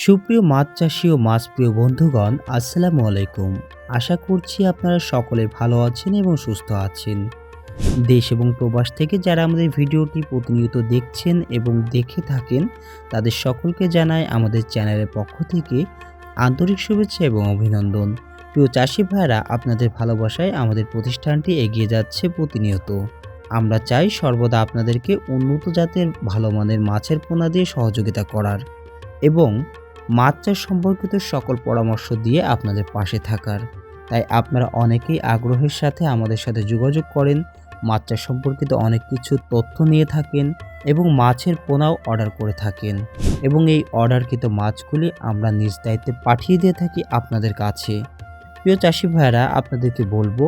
সুপ্রিয় মাছ চাষী ও মাছপ্রিয় বন্ধুগণ, আসসালামু আলাইকুম। আশা করছি আপনারা সকলে ভালো আছেন এবং সুস্থ আছেন। দেশ এবং প্রবাস থেকে যারা আমাদের ভিডিওটি প্রতিনিয়ত দেখছেন এবং দেখে থাকেন, তাদের সকলকে জানাই আমাদের চ্যানেলের পক্ষ থেকে আন্তরিক শুভেচ্ছা এবং অভিনন্দন। প্রিয় চাষী ভাইরা, আপনাদের ভালোবাসায় আমাদের প্রতিষ্ঠানটি এগিয়ে যাচ্ছে প্রতিনিয়ত। আমরা চাই সর্বদা আপনাদেরকে উন্নত জাতের ভালো মানের মাছের পোনা দিয়ে সহযোগিতা করার এবং মাছ চাষ সম্পর্কিত সকল পরামর্শ দিয়ে আপনাদের পাশে থাকার। তাই আপনারা অনেকেই আগ্রহের সাথে আমাদের সাথে যোগাযোগ করেন, মাছ চাষ সম্পর্কিত অনেক কিছু তথ্য নিয়ে থাকেন এবং মাছের পোনাও অর্ডার করে থাকেন এবং এই অর্ডারকৃত মাছগুলি আমরা নিজ দায়িত্বে পাঠিয়ে দিয়ে থাকি আপনাদের কাছে। প্রিয় চাষি ভাইরা, আপনাদেরকে বলবো,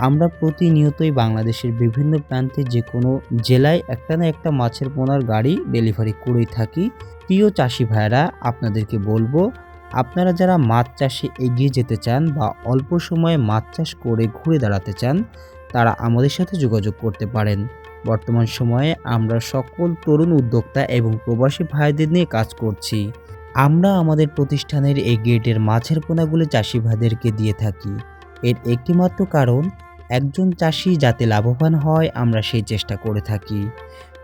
আমরা প্রতিনিয়তই বাংলাদেশের বিভিন্ন প্রান্তে যে কোনো জেলায় একটা না একটা মাছের পোনার গাড়ি ডেলিভারি করেই থাকি। প্রিয় চাষি ভাইরা, আপনাদেরকে বলবো, আপনারা যারা মাছ চাষে এগিয়ে যেতে চান বা অল্প সময়ে মাছ চাষ করে ঘুরে দাঁড়াতে চান, তারা আমাদের সাথে যোগাযোগ করতে পারেন। বর্তমান সময়ে আমরা সকল তরুণ উদ্যোক্তা এবং প্রবাসী ভাইদের নিয়ে কাজ করছি। আমরা আমাদের প্রতিষ্ঠানের এই গ্রেডের মাছের পোনাগুলি চাষি ভাইদেরকে দিয়ে থাকি। এর একটিমাত্র কারণ, একজন চাষি যাতে লাভবান হয়, আমরা সেই চেষ্টা করে থাকি।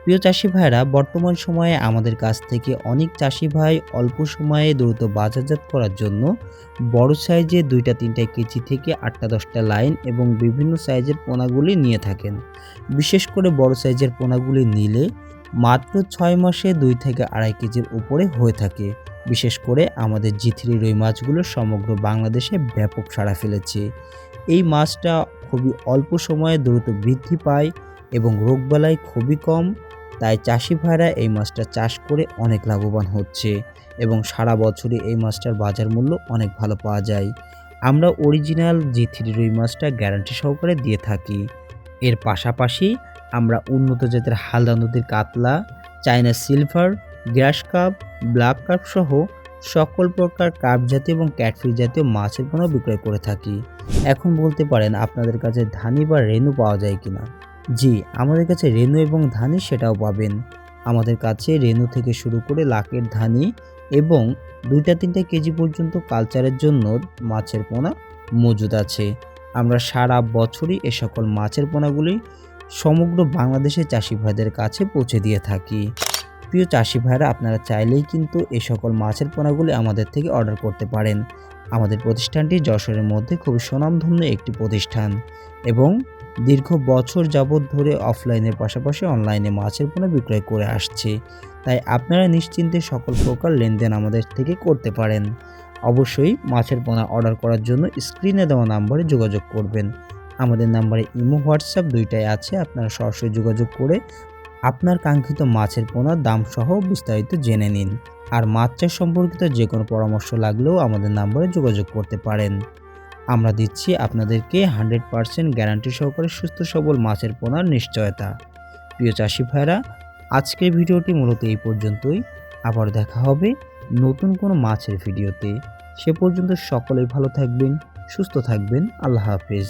প্রিয় চাষি ভাইরা, বর্তমান সময়ে আমাদের কাছ থেকে অনেক চাষি ভাই অল্প সময়ে দ্রুত বাজারজাত করার জন্য বড় সাইজে 2-3 কেজি থেকে 8-10টা লাইন এবং বিভিন্ন সাইজের পোনাগুলি নিয়ে থাকেন। বিশেষ করে বড় সাইজের পোনাগুলি নিলে মাত্র 6 মাসে 2 থেকে 2.5 কেজির উপরে হয়ে থাকে। বিশেষ করে আমাদের G3 রুই মাছগুলো সমগ্র বাংলাদেশে ব্যাপক সাড়া ফেলেছে। এই মাছটা খুবই অল্প সময়ে দ্রুত বৃদ্ধি পায় এবং রোগবালাই খুবই কম। তাই চাষি ভাইরা এই মাছটা চাষ করে অনেক লাভবান হচ্ছে এবং সারা বছরই এই মাছটার বাজার মূল্য অনেক ভালো পাওয়া যায়। আমরা অরিজিনাল G3 রুই মাছটা গ্যারান্টি সহকারে দিয়ে থাকি। এর পাশাপাশি আমরা উন্নত জাতের হালদা নদীর কাতলা, চায়না সিলভার, গ্রাস কাপ, ব্ল্যাক কাপ সহ সকল প্রকার কার্প জাতীয় এবং ক্যাটফিশ জাতীয় মাছের পোনা বিক্রয় করে থাকি। এখন বলতে পারেন, আপনাদের কাছে ধানি বা রেনু পাওয়া যায় কিনা? জি, আমাদের কাছে রেনু এবং ধানি সেটাও পাবেন। আমাদের কাছে রেনু থেকে শুরু করে লাখের ধানি এবং 2-3 কেজি পর্যন্ত কালচারের জন্য মাছের পোনা মজুদ আছে। আমরা সারা বছরই এ সকল মাছের পোনাগুলি সমগ্র বাংলাদেশের চাষি ভাইদের কাছে পৌঁছে দিয়ে থাকি। প্রিয় চাষি ভাইরা, আপনারা চাইলেই কিন্তু এ সকল মাছের পোনাগুলি আমাদের থেকে অর্ডার করতে পারেন। আমাদের প্রতিষ্ঠানটি যশোরের মধ্যে খুবই সুনামধন্য একটি প্রতিষ্ঠান এবং দীর্ঘ বছর যাবৎ ধরে অফলাইনের পাশাপাশি অনলাইনে মাছের পোনা বিক্রয় করে আসছে। তাই আপনারা নিশ্চিন্তে সকল প্রকার লেনদেন আমাদের থেকে করতে পারেন। অবশ্যই মাছের পোনা অর্ডার করার জন্য স্ক্রিনে দেওয়া নাম্বারে যোগাযোগ করবেন। আমাদের নাম্বারে ইমো, হোয়াটসঅ্যাপ দুইটাই আছে। আপনারা সরাসরি যোগাযোগ করে আপনার কাঙ্ক্ষিত মাছের পোনার দাম সহ বিস্তারিত জেনে নিন। আর মাছ চাষ সম্পর্কিত যে কোনো পরামর্শ লাগলেও আমাদের নাম্বারে যোগাযোগ করতে পারেন। আমরা দিচ্ছি আপনাদেরকে 100% গ্যারান্টি সহকারে সুস্থ সবল মাছের পোনার নিশ্চয়তা। প্রিয় চাষি ভাইরা, আজকের ভিডিওটি মূলত এই পর্যন্তই। আবার দেখা হবে নতুন কোনো মাছের ভিডিওতে। সে পর্যন্ত সকলেই ভালো থাকবেন, সুস্থ থাকবেন। আল্লাহ হাফেজ।